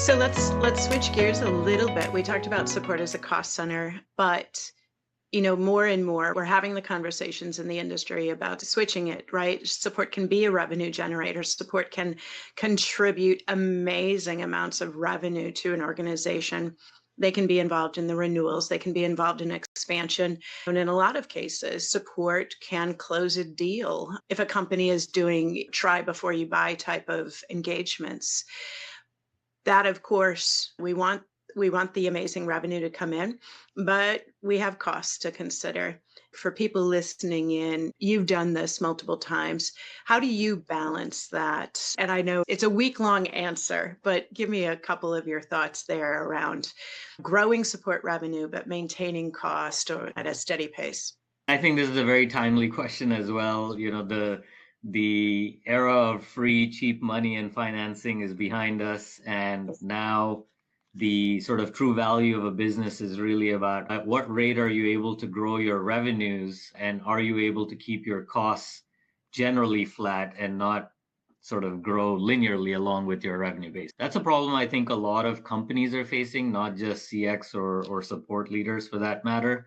So let's switch gears a little bit. We talked about support as a cost center, but more and more we're having the conversations in the industry about switching it, right? Support can be a revenue generator. Support can contribute amazing amounts of revenue to an organization. They can be involved in the renewals, they can be involved in expansion. And in a lot of cases, support can close a deal if a company is doing try before you buy type of engagements. That, of course, we want the amazing revenue to come in, but we have costs to consider. For people listening in, you've done this multiple times. How do you balance that? And I know it's a week-long answer, but give me a couple of your thoughts there around growing support revenue, but maintaining cost or at a steady pace. I think this is a very timely question as well. The era of free, cheap money and financing is behind us, and now the sort of true value of a business is really about at what rate are you able to grow your revenues, and are you able to keep your costs generally flat and not sort of grow linearly along with your revenue base. That's a problem I think a lot of companies are facing, not just CX or support leaders for that matter.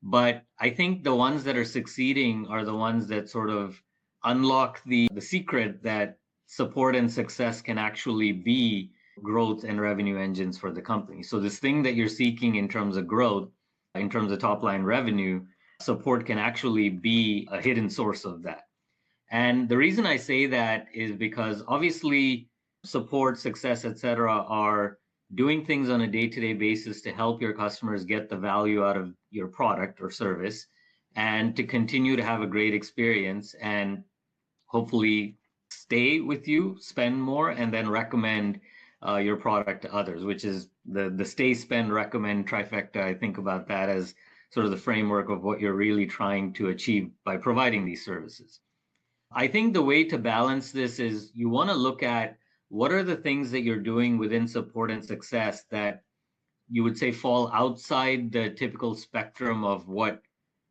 But I think the ones that are succeeding are the ones that sort of unlock the secret that support and success can actually be growth and revenue engines for the company. So this thing that you're seeking in terms of growth, in terms of top line revenue, support can actually be a hidden source of that. And the reason I say that is because obviously support, success, etc., are doing things on a day-to-day basis to help your customers get the value out of your product or service and to continue to have a great experience and hopefully stay with you, spend more, and then recommend your product to others, which is the stay, spend, recommend trifecta. I think about that as sort of the framework of what you're really trying to achieve by providing these services. I think the way to balance this is you want to look at what are the things that you're doing within support and success that you would say fall outside the typical spectrum of what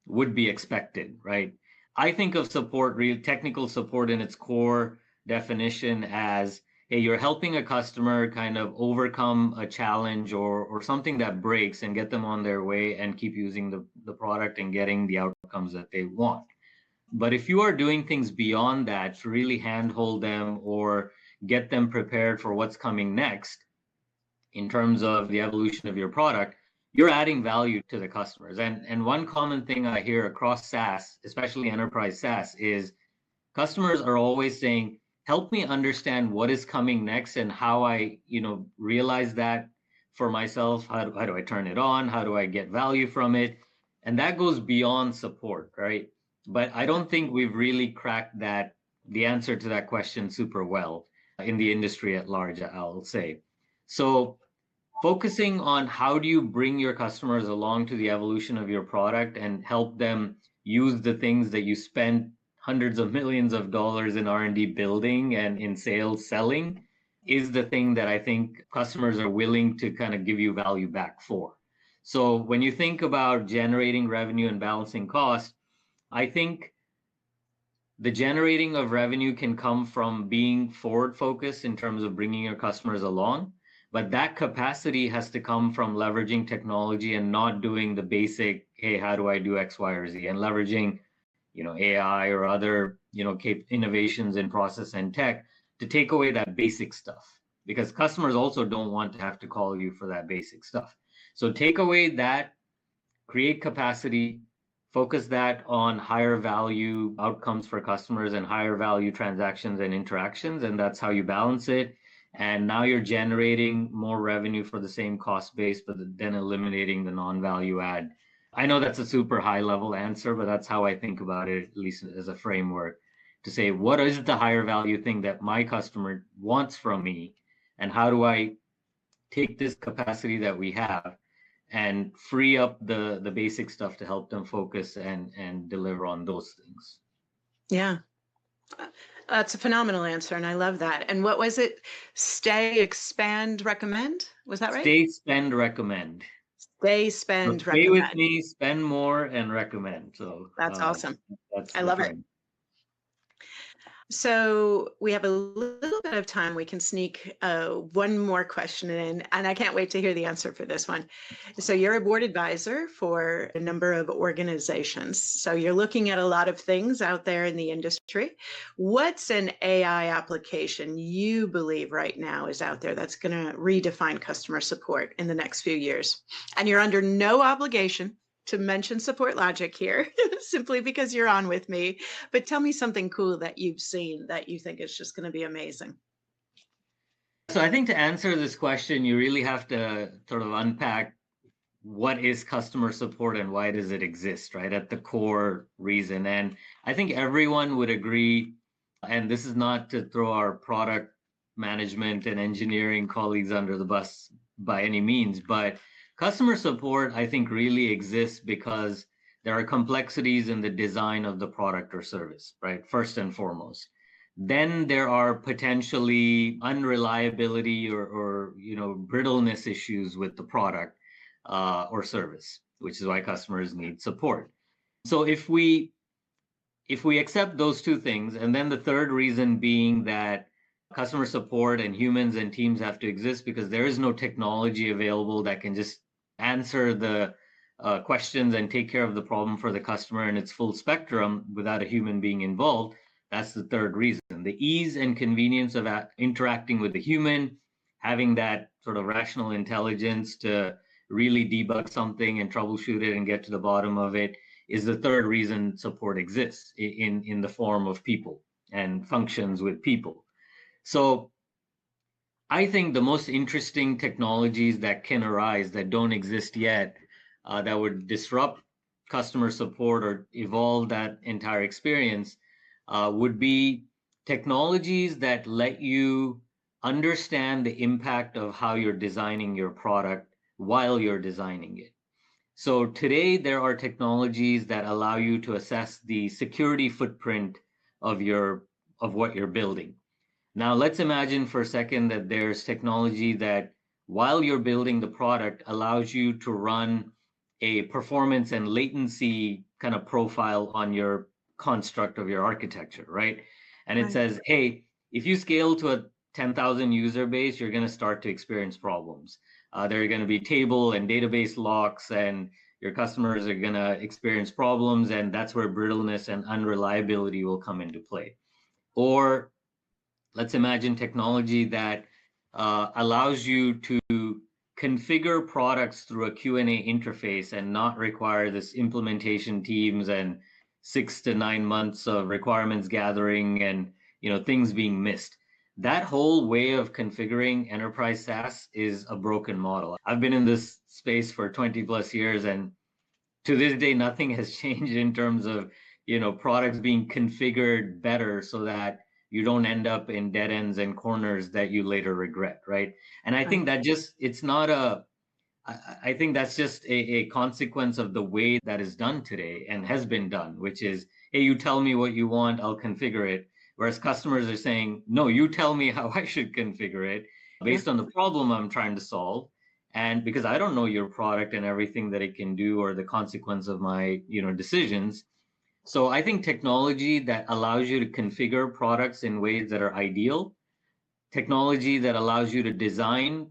would be expected, right? I think of support, real technical support in its core definition as, hey, you're helping a customer kind of overcome a challenge or something that breaks and get them on their way and keep using the product and getting the outcomes that they want. But if you are doing things beyond that to really handhold them or get them prepared for what's coming next in terms of the evolution of your product, you're adding value to the customers. And one common thing I hear across SaaS, especially enterprise SaaS, is customers are always saying, help me understand what is coming next and how I, realize that for myself. How do I turn it on? How do I get value from it? And that goes beyond support, right? But I don't think we've really cracked the answer to that question super well in the industry at large, I'll say. So focusing on how do you bring your customers along to the evolution of your product and help them use the things that you spend hundreds of millions of dollars in R&D building and in sales selling is the thing that I think customers are willing to kind of give you value back for. So when you think about generating revenue and balancing cost, I think the generating of revenue can come from being forward focused in terms of bringing your customers along. But that capacity has to come from leveraging technology and not doing the basic, hey, how do I do X, Y, or Z, and leveraging, AI or other, innovations in process and tech to take away that basic stuff, because customers also don't want to have to call you for that basic stuff. So take away that, create capacity, focus that on higher value outcomes for customers and higher value transactions and interactions, and that's how you balance it. And now you're generating more revenue for the same cost base, but then eliminating the non-value add. I know that's a super high level answer, but that's how I think about it, at least as a framework, to say, what is the higher value thing that my customer wants from me? And how do I take this capacity that we have and free up the basic stuff to help them focus and deliver on those things? Yeah. That's a phenomenal answer, and I love that. And what was it? Stay, expand, recommend? Was that right? Stay, spend, recommend. Stay, spend, So recommend. stay with me, spend more, and recommend. So that's awesome. that's I love it. So we have a little bit of time. We can sneak one more question in, and I can't wait to hear the answer for this one. So you're a board advisor for a number of organizations. So you're looking at a lot of things out there in the industry. What's an AI application you believe right now is out there that's going to redefine customer support in the next few years? And you're under no obligation to mention support logic here simply because you're on with me, but tell me something cool that you've seen that you think is just going to be amazing. So I think to answer this question, you really have to sort of unpack what is customer support and why does it exist, right? At the core reason. And I think everyone would agree, and this is not to throw our product management and engineering colleagues under the bus by any means, but customer support, I think, really exists because there are complexities in the design of the product or service, right? First and foremost. Then there are potentially unreliability or brittleness issues with the product or service, which is why customers need support. So if we accept those two things, and then the third reason being that customer support and humans and teams have to exist because there is no technology available that can just answer the questions and take care of the problem for the customer in its full spectrum without a human being involved. That's the third reason. The ease and convenience of interacting with the human, having that sort of rational intelligence to really debug something and troubleshoot it and get to the bottom of it is the third reason support exists in the form of people and functions with people. So I think the most interesting technologies that can arise that don't exist yet, that would disrupt customer support or evolve that entire experience, would be technologies that let you understand the impact of how you're designing your product while you're designing it. So today there are technologies that allow you to assess the security footprint of what you're building. Now let's imagine for a second that there's technology that while you're building the product allows you to run a performance and latency kind of profile on your construct of your architecture, right? And it Right. says, hey, if you scale to a 10,000 user base, you're going to start to experience problems. There are going to be table and database locks, and your customers are going to experience problems, and that's where brittleness and unreliability will come into play. Or let's imagine technology that allows you to configure products through a Q&A interface and not require this implementation teams and 6 to 9 months of requirements gathering and things being missed. That whole way of configuring enterprise SaaS is a broken model. I've been in this space for 20 plus years, and to this day, nothing has changed in terms of products being configured better so that you don't end up in dead ends and corners that you later regret, right? And I think Right. that just it's not a I think that's just a consequence of the way that is done today and has been done, which is, hey, you tell me what you want, I'll configure it. Whereas customers are saying, no, you tell me how I should configure it Yeah. based on the problem I'm trying to solve. And because I don't know your product and everything that it can do or the consequence of my decisions. So I think technology that allows you to configure products in ways that are ideal, technology that allows you to design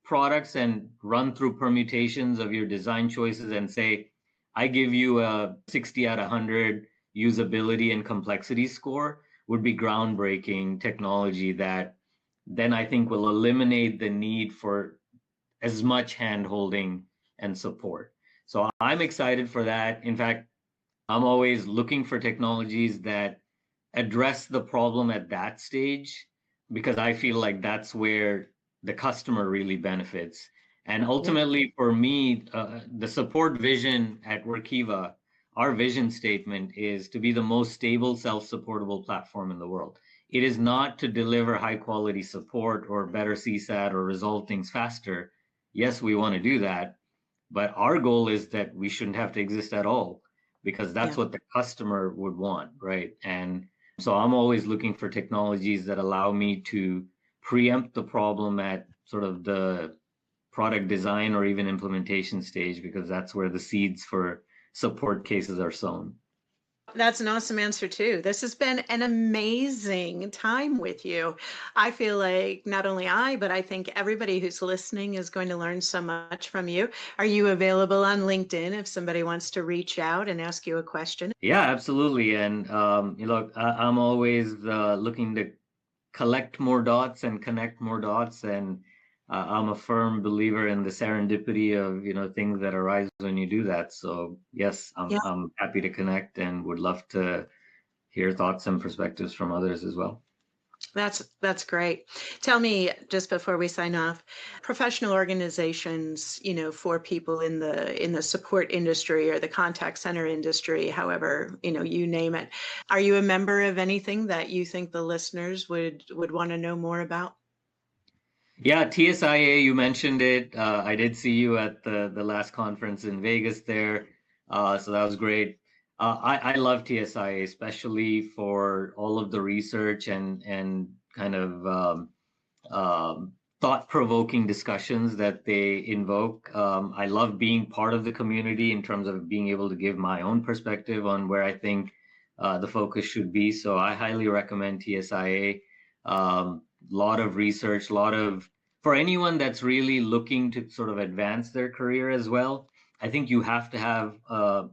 products and run through permutations of your design choices and say, I give you a 60 out of 100 usability and complexity score would be groundbreaking technology that then I think will eliminate the need for as much hand holding and support. So I'm excited for that. In fact, I'm always looking for technologies that address the problem at that stage because I feel like that's where the customer really benefits. And Yeah. ultimately, for me, the support vision at Workiva, our vision statement is to be the most stable, self-supportable platform in the world. It is not to deliver high quality support or better CSAT or resolve things faster. Yes, we want to do that, but our goal is that we shouldn't have to exist at all because Yeah. that's what the customer would want, right? And so I'm always looking for technologies that allow me to preempt the problem at sort of the product design or even implementation stage because that's where the seeds for support cases are sown. That's an awesome answer too. This has been an amazing time with you. I feel like not only I, but I think everybody who's listening is going to learn so much from you. Are you available on LinkedIn if somebody wants to reach out and ask you a question? Yeah, absolutely. And I'm always looking to collect more dots and connect more dots. And I'm a firm believer in the serendipity of, things that arise when you do that. So yes, I'm happy to connect and would love to hear thoughts and perspectives from others as well. That's great. Tell me just before we sign off, professional organizations, for people in the support industry or the contact center industry, however, you name it. Are you a member of anything that you think the listeners would want to know more about? Yeah, TSIA, you mentioned it. I did see you at the last conference in Vegas there. So that was great. I love TSIA, especially for all of the research and kind of thought-provoking discussions that they invoke. I love being part of the community in terms of being able to give my own perspective on where I think the focus should be. So I highly recommend TSIA. Lot of research, for anyone that's really looking to sort of advance their career as well. I think you have to have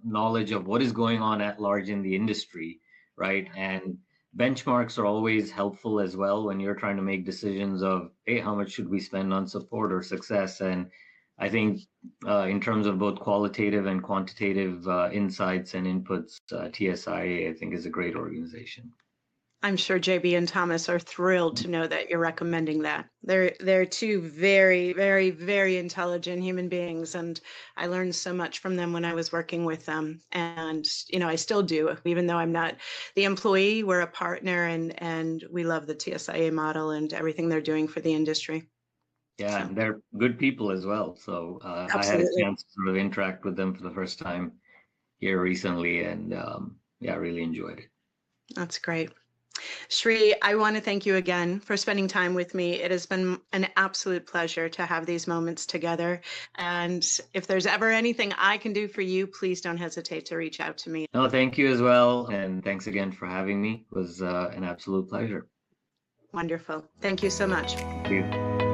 knowledge of what is going on at large in the industry, right? And benchmarks are always helpful as well when you're trying to make decisions of, hey, how much should we spend on support or success? And I think in terms of both qualitative and quantitative insights and inputs, TSIA, I think, is a great organization. I'm sure JB and Thomas are thrilled to know that you're recommending that. They're two very, very, very intelligent human beings, and I learned so much from them when I was working with them. And I still do, even though I'm not the employee. We're a partner, and we love the TSIA model and everything they're doing for the industry. Yeah, So and they're good people as well. So I had a absolutely, chance to sort of interact with them for the first time here recently, and yeah, I really enjoyed it. that's great. Shri, I want to thank you again for spending time with me. It has been an absolute pleasure to have these moments together. And if there's ever anything I can do for you, please don't hesitate to reach out to me. No, thank you as well, and thanks again for having me. It was an absolute pleasure. Wonderful. Thank you so much. Thank you.